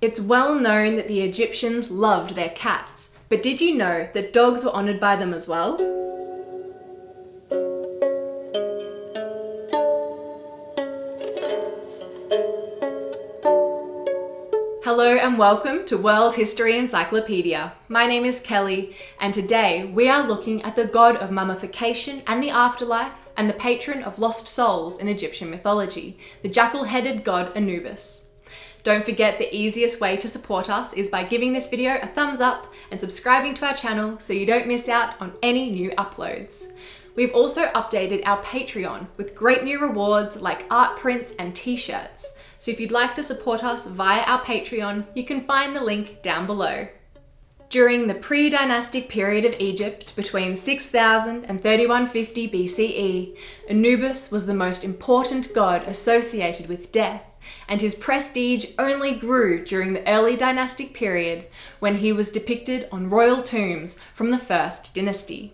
It's well known that the Egyptians loved their cats, but did you know that dogs were honoured by them as well? Hello and welcome to World History Encyclopedia. My name is Kelly, and today we are looking at the god of mummification and the afterlife, and the patron of lost souls in Egyptian mythology, the jackal-headed god Anubis. Don't forget the easiest way to support us is by giving this video a thumbs up and subscribing to our channel so you don't miss out on any new uploads. We've also updated our Patreon with great new rewards like art prints and t-shirts. So if you'd like to support us via our Patreon, you can find the link down below. During the pre-dynastic period of Egypt between 6000 and 3150 BCE, Anubis was the most important god associated with death, and his prestige only grew during the Early Dynastic Period when he was depicted on royal tombs from the First Dynasty.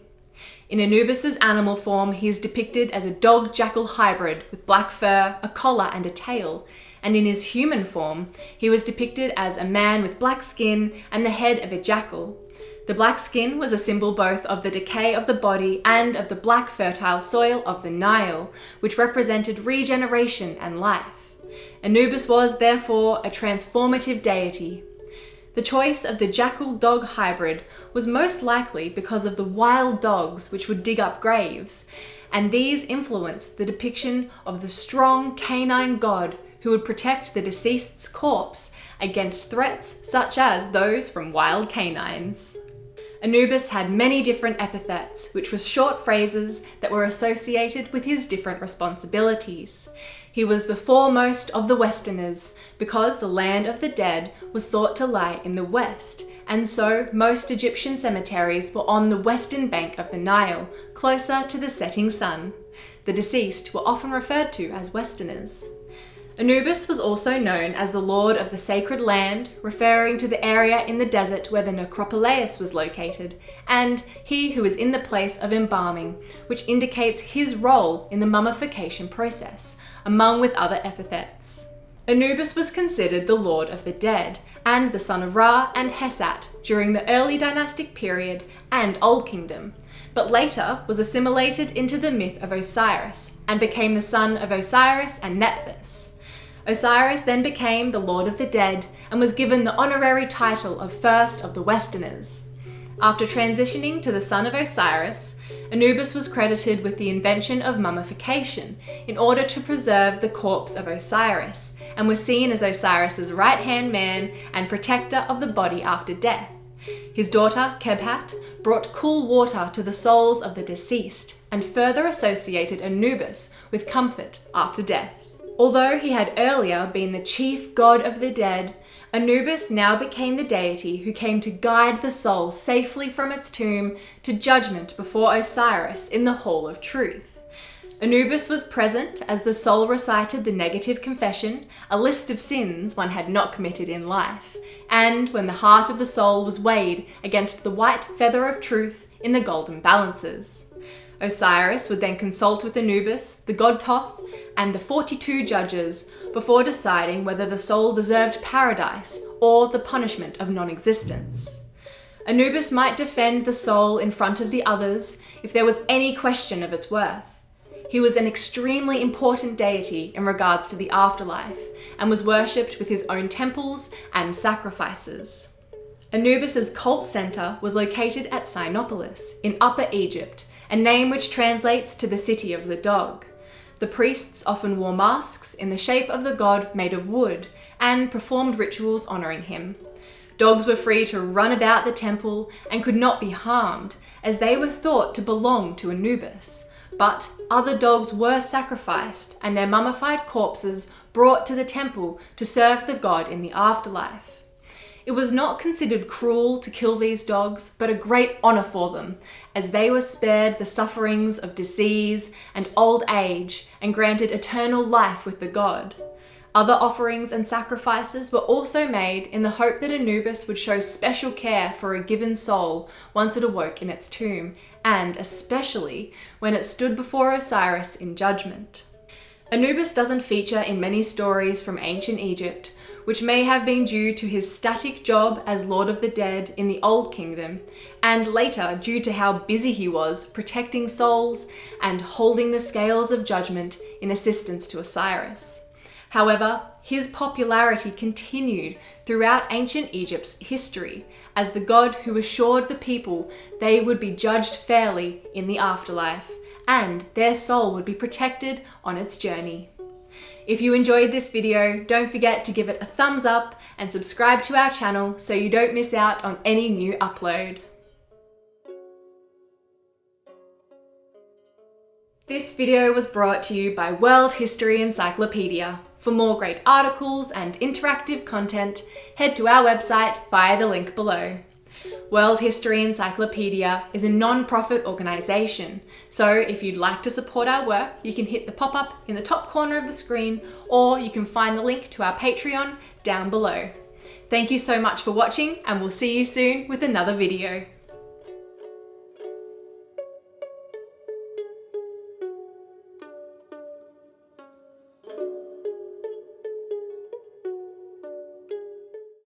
In Anubis's animal form, he is depicted as a dog-jackal hybrid with black fur, a collar and a tail, and in his human form, he was depicted as a man with black skin and the head of a jackal. The black skin was a symbol both of the decay of the body and of the black fertile soil of the Nile, which represented regeneration and life. Anubis was, therefore, a transformative deity. The choice of the jackal-dog hybrid was most likely because of the wild dogs which would dig up graves, and these influenced the depiction of the strong canine god who would protect the deceased's corpse against threats such as those from wild canines. Anubis had many different epithets, which were short phrases that were associated with his different responsibilities. He was the foremost of the Westerners because the land of the dead was thought to lie in the west, and so most Egyptian cemeteries were on the western bank of the Nile, closer to the setting sun. The deceased were often referred to as Westerners. Anubis was also known as the Lord of the Sacred Land, referring to the area in the desert where the necropolis was located, and he who is in the place of embalming, which indicates his role in the mummification process, among with other epithets. Anubis was considered the Lord of the Dead, and the son of Ra and Hesat during the Early Dynastic Period and Old Kingdom, but later was assimilated into the myth of Osiris, and became the son of Osiris and Nephthys. Osiris then became the Lord of the Dead and was given the honorary title of First of the Westerners. After transitioning to the son of Osiris, Anubis was credited with the invention of mummification in order to preserve the corpse of Osiris, and was seen as Osiris's right-hand man and protector of the body after death. His daughter, Khebhat, brought cool water to the souls of the deceased and further associated Anubis with comfort after death. Although he had earlier been the chief god of the dead, Anubis now became the deity who came to guide the soul safely from its tomb to judgment before Osiris in the Hall of Truth. Anubis was present as the soul recited the negative confession, a list of sins one had not committed in life, and when the heart of the soul was weighed against the white feather of truth in the golden balances. Osiris would then consult with Anubis, the god Thoth, and the 42 judges before deciding whether the soul deserved paradise or the punishment of non-existence. Anubis might defend the soul in front of the others if there was any question of its worth. He was an extremely important deity in regards to the afterlife, and was worshipped with his own temples and sacrifices. Anubis's cult center was located at Sinopolis in Upper Egypt, a name which translates to the city of the dog. The priests often wore masks in the shape of the god made of wood and performed rituals honoring him. Dogs were free to run about the temple and could not be harmed, as they were thought to belong to Anubis. But other dogs were sacrificed and their mummified corpses brought to the temple to serve the god in the afterlife. It was not considered cruel to kill these dogs, but a great honor for them, as they were spared the sufferings of disease and old age and granted eternal life with the god. Other offerings and sacrifices were also made in the hope that Anubis would show special care for a given soul once it awoke in its tomb, and especially when it stood before Osiris in judgment. Anubis doesn't feature in many stories from ancient Egypt, which may have been due to his static job as Lord of the Dead in the Old Kingdom, and later due to how busy he was protecting souls and holding the scales of judgment in assistance to Osiris. However, his popularity continued throughout ancient Egypt's history as the god who assured the people they would be judged fairly in the afterlife, and their soul would be protected on its journey. If you enjoyed this video, don't forget to give it a thumbs up and subscribe to our channel so you don't miss out on any new upload. This video was brought to you by World History Encyclopedia. For more great articles and interactive content, head to our website via the link below. World History Encyclopedia is a non-profit organisation, so if you'd like to support our work, you can hit the pop-up in the top corner of the screen, or you can find the link to our Patreon down below. Thank you so much for watching, and we'll see you soon with another video.